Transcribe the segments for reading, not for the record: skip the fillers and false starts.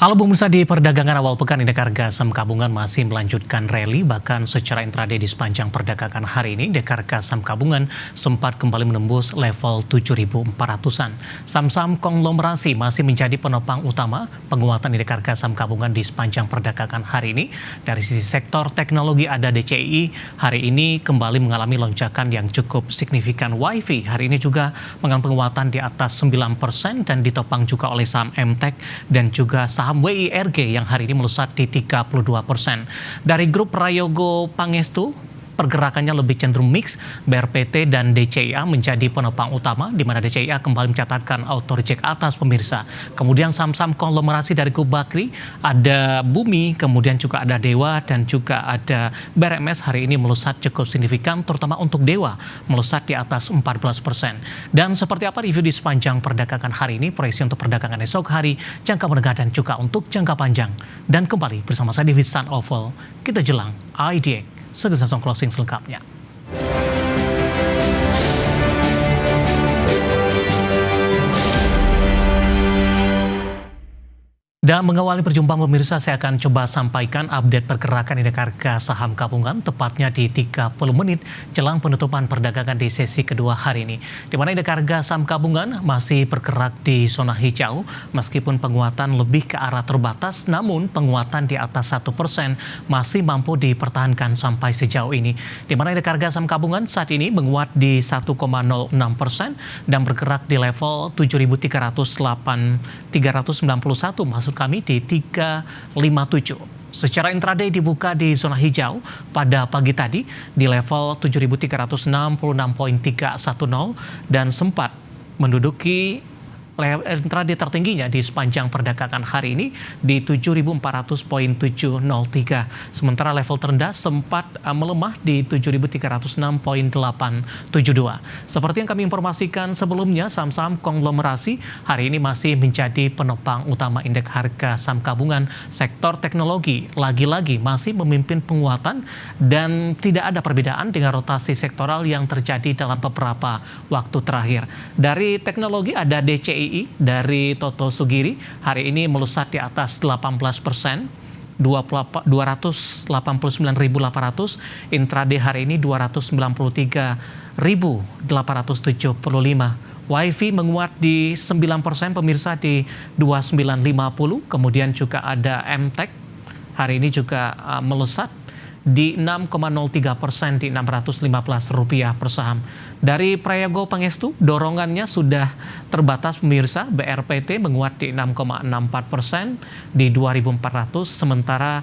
Halo pemirsa, di perdagangan awal pekan indeks harga saham gabungan masih melanjutkan rally, bahkan secara intraday di sepanjang perdagangan hari ini indeks harga saham gabungan sempat kembali menembus level 7.400-an. Saham-saham konglomerasi masih menjadi penopang utama penguatan indeks harga saham gabungan di sepanjang perdagangan hari ini. Dari sisi sektor teknologi ada DCI hari ini kembali mengalami lonjakan yang cukup signifikan. WiFi hari ini juga mengalami penguatan di atas 9% dan ditopang juga oleh saham MTech dan juga saham WIRG yang hari ini melesat di 32%. Dari grup Prayogo Pangestu, pergerakannya lebih cenderung mix. BRPT dan DCIA menjadi penopang utama, di mana DCIA kembali mencatatkan auto reject atas pemirsa. Kemudian saham-saham konglomerasi dari grup Bakri, ada Bumi, kemudian juga ada Dewa, dan juga ada BRMS hari ini melesat cukup signifikan, terutama untuk Dewa, melesat di atas 14%. Dan seperti apa review di sepanjang perdagangan hari ini, proyeksi untuk perdagangan esok hari, jangka menengah dan juga untuk jangka panjang. Dan kembali bersama saya David Sun Oval, kita jelang IDX. Segera closing selengkapnya. Dan mengawali perjumpaan pemirsa, saya akan coba sampaikan update pergerakan indeks harga saham gabungan tepatnya di 30 menit jelang penutupan perdagangan di sesi kedua hari ini. Di mana indeks harga saham gabungan masih bergerak di zona hijau meskipun penguatan lebih ke arah terbatas, namun penguatan di atas 1% masih mampu dipertahankan sampai sejauh ini. Di mana indeks harga saham gabungan saat ini menguat di 1,06% dan bergerak di level 7.391 maksud kami di 357. Secara intraday dibuka di zona hijau pada pagi tadi di level 7.366.310 dan sempat menduduki intraday tertingginya di sepanjang perdagangan hari ini di 7.400.703. Sementara level terendah sempat melemah di 7.306.872. Seperti yang kami informasikan sebelumnya, saham-saham konglomerasi hari ini masih menjadi penopang utama indeks harga saham gabungan. Sektor teknologi lagi-lagi masih memimpin penguatan dan tidak ada perbedaan dengan rotasi sektoral yang terjadi dalam beberapa waktu terakhir. Dari teknologi ada DCI dari Toto Sugiri hari ini melesat di atas 18%, 289.800, intraday hari ini 293.875. WiFi menguat di 9% pemirsa di 2950, kemudian juga ada MTech hari ini juga melesat di 6,03% di Rp615 per saham. Dari Prayogo Pangestu, dorongannya sudah terbatas pemirsa. BRPT menguat di 6,64% di 2.400, sementara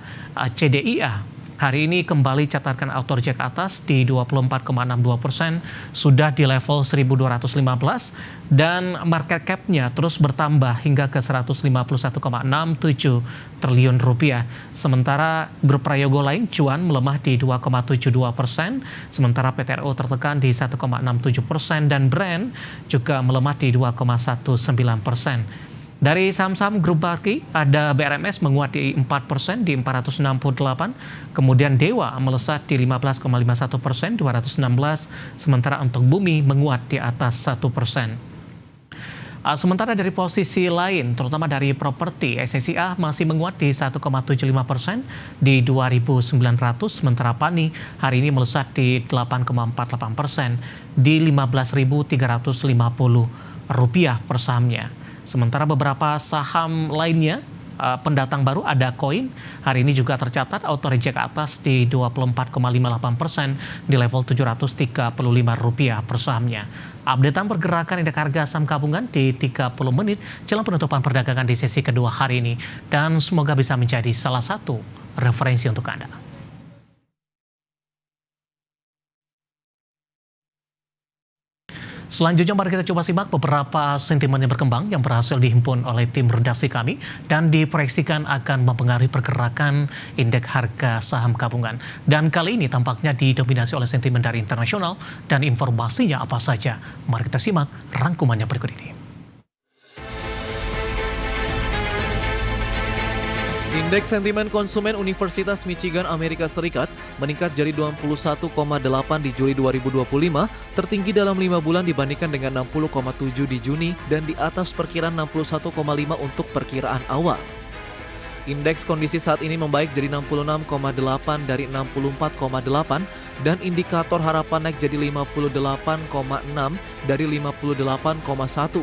CDIA hari ini kembali catatkan auto reject atas di 24,62%, sudah di level 1.215 dan market cap-nya terus bertambah hingga ke 151,67 triliun rupiah. Sementara grup Prayogo lain cuan melemah di 2,72%, sementara PTRO tertekan di 1,67% dan Brand juga melemah di 2,19%. Dari saham-saham grup Bakri, ada BRMS menguat di 4% di 468, kemudian Dewa melesat di 15,51%, 216, sementara untuk Bumi menguat di atas 1%. Sementara dari posisi lain, terutama dari properti, SSIA masih menguat di 1,75% di 2.900, sementara PANI hari ini melesat di 8,48% di Rp15.350 per sahamnya. Sementara beberapa saham lainnya, pendatang baru ada Koin, hari ini juga tercatat auto reject atas di 24,58% di level Rp735 per sahamnya. Updatean pergerakan indeks harga saham gabungan di 30 menit jelang penutupan perdagangan di sesi kedua hari ini, dan semoga bisa menjadi salah satu referensi untuk Anda. Selanjutnya mari kita coba simak beberapa sentimen yang berkembang yang berhasil dihimpun oleh tim redaksi kami dan diproyeksikan akan mempengaruhi pergerakan indeks harga saham gabungan. Dan kali ini tampaknya didominasi oleh sentimen dari internasional dan informasinya apa saja. Mari kita simak rangkumannya berikut ini. Indeks sentimen konsumen Universitas Michigan Amerika Serikat meningkat jadi 21,8 di Juli 2025, tertinggi dalam 5 bulan dibandingkan dengan 60,7 di Juni dan di atas perkiraan 61,5 untuk perkiraan awal. Indeks kondisi saat ini membaik jadi 66,8 dari 64,8 dan indikator harapan naik jadi 58,6 dari 58,1.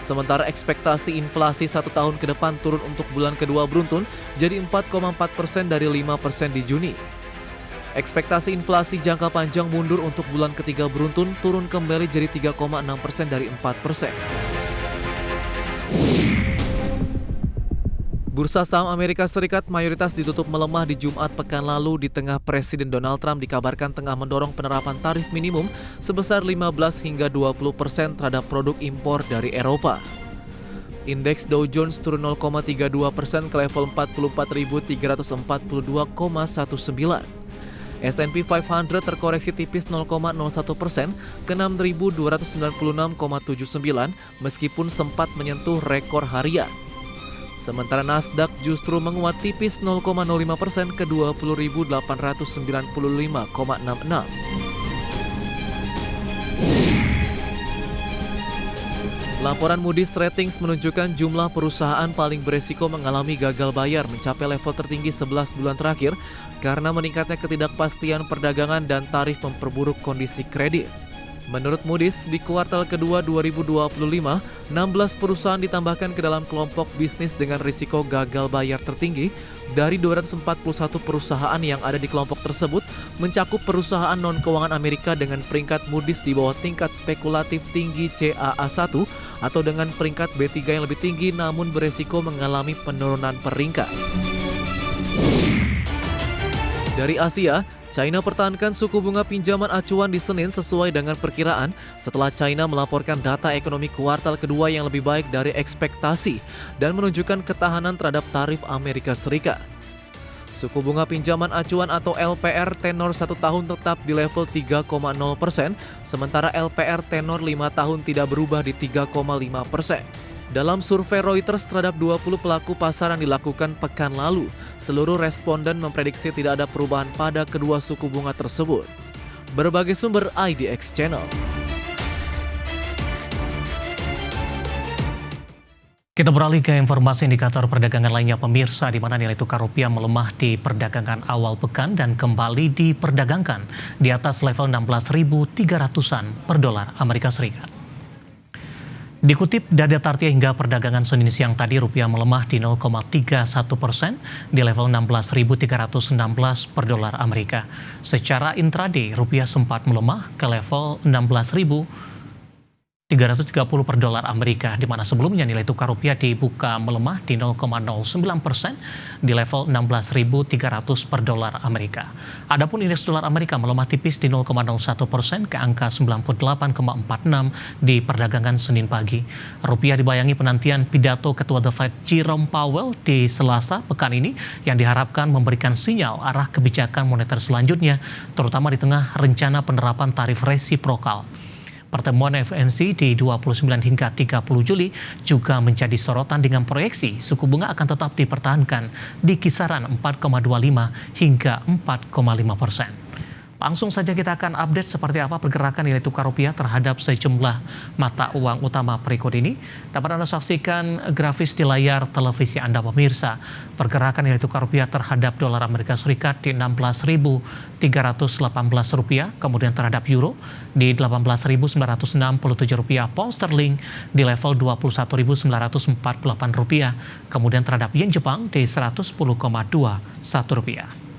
Sementara ekspektasi inflasi 1 tahun ke depan turun untuk bulan kedua beruntun jadi 4,4% dari 5% di Juni. Ekspektasi inflasi jangka panjang mundur untuk bulan ketiga beruntun turun kembali jadi 3,6% dari 4%. Bursa saham Amerika Serikat mayoritas ditutup melemah di Jumat pekan lalu di tengah Presiden Donald Trump dikabarkan tengah mendorong penerapan tarif minimum sebesar 15 hingga 20% terhadap produk impor dari Eropa. Indeks Dow Jones turun 0,32% ke level 44.342,19. S&P 500 terkoreksi tipis 0,01% ke 6.296,79 meskipun sempat menyentuh rekor harian. Sementara Nasdaq justru menguat tipis 0,05% ke 20.895,66. Laporan Moody's Ratings menunjukkan jumlah perusahaan paling beresiko mengalami gagal bayar mencapai level tertinggi 11 bulan terakhir karena meningkatnya ketidakpastian perdagangan dan tarif memperburuk kondisi kredit. Menurut Moody's, di kuartal kedua 2025, 16 perusahaan ditambahkan ke dalam kelompok bisnis dengan risiko gagal bayar tertinggi. Dari 241 perusahaan yang ada di kelompok tersebut, mencakup perusahaan non-keuangan Amerika dengan peringkat Moody's di bawah tingkat spekulatif tinggi CAA1 atau dengan peringkat B3 yang lebih tinggi namun beresiko mengalami penurunan peringkat. Dari Asia, China pertahankan suku bunga pinjaman acuan di Senin sesuai dengan perkiraan setelah China melaporkan data ekonomi kuartal kedua yang lebih baik dari ekspektasi dan menunjukkan ketahanan terhadap tarif Amerika Serikat. Suku bunga pinjaman acuan atau LPR tenor 1 tahun tetap di level 3,0%, sementara LPR tenor 5 tahun tidak berubah di 3,5%. Dalam survei Reuters terhadap 20 pelaku pasar yang dilakukan pekan lalu, seluruh responden memprediksi tidak ada perubahan pada kedua suku bunga tersebut. Berbagai sumber IDX Channel. Kita beralih ke informasi indikator perdagangan lainnya pemirsa, di mana nilai tukar rupiah melemah di perdagangan awal pekan dan kembali diperdagangkan di atas level 16.300-an per dolar Amerika Serikat. Dikutip data Tartia hingga perdagangan Senin siang tadi, rupiah melemah di 0,31% di level 16.316 per dolar Amerika. Secara intraday, rupiah sempat melemah ke level 16.330 per dolar Amerika, di mana sebelumnya nilai tukar rupiah dibuka melemah di 0,09% di level 16.300 per dolar Amerika. Adapun indeks dolar Amerika melemah tipis di 0,01% ke angka 98,46 di perdagangan Senin pagi. Rupiah dibayangi penantian pidato Ketua The Fed Jerome Powell di Selasa pekan ini yang diharapkan memberikan sinyal arah kebijakan moneter selanjutnya, terutama di tengah rencana penerapan tarif resiprokal. Pertemuan FOMC di 29 hingga 30 Juli juga menjadi sorotan dengan proyeksi suku bunga akan tetap dipertahankan di kisaran 4,25 hingga 4,5%. Langsung saja kita akan update seperti apa pergerakan nilai tukar rupiah terhadap sejumlah mata uang utama berikut ini. Dapat Anda saksikan grafis di layar televisi Anda pemirsa. Pergerakan nilai tukar rupiah terhadap dolar Amerika Serikat di 16.318 rupiah, kemudian terhadap euro di 18.967 rupiah, pound sterling di level 21.948 rupiah, kemudian terhadap yen Jepang di 110,21 rupiah.